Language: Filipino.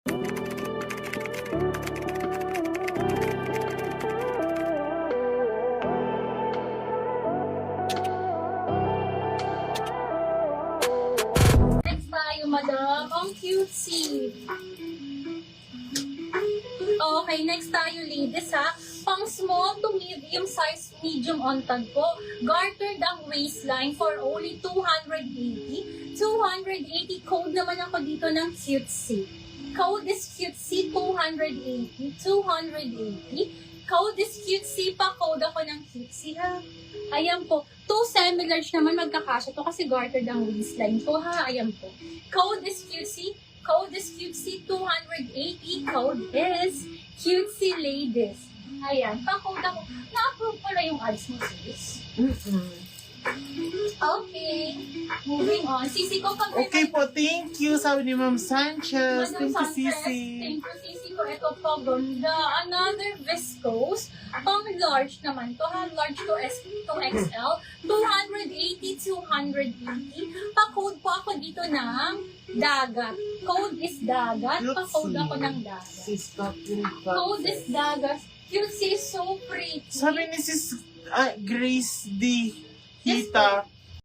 Next tayo, madam. Ang cutesy. Okay, next tayo, ladies, ha. Pang small to medium size, medium on tag po. Gartered ang waistline for only 280. 280 code naman ako dito ng cutesy. Code is cutesy 280. 280. Code is cutesy pa. Code ako ng cutesy, ha. Ayan po. 2 semi-large naman magkakasya to kasi gartered ang waistline ko, ha. Ayan po. Code is cutesy. Code is cutesy 280. Code is cutesy ladies. Ayan. Pa-code ako. Na-approve pala yung ads mo, sis. Okay. Moving on. Sisi ko pag Okay po, thank you, sabi ni Ma'am Sanchez. Madam Thank you, Sanchez, Sisi. thank you, Sisi ko. Ito po, ganda. Another viscose. Pang large naman to, ha? Large to S to XL. 280, 280. Pa-code po ako dito ng dagat. Code is dagat. Pa-code ako ng dagat. Code is dagat. You see, so pretty. Sabi ni Sis Grace D. Hita,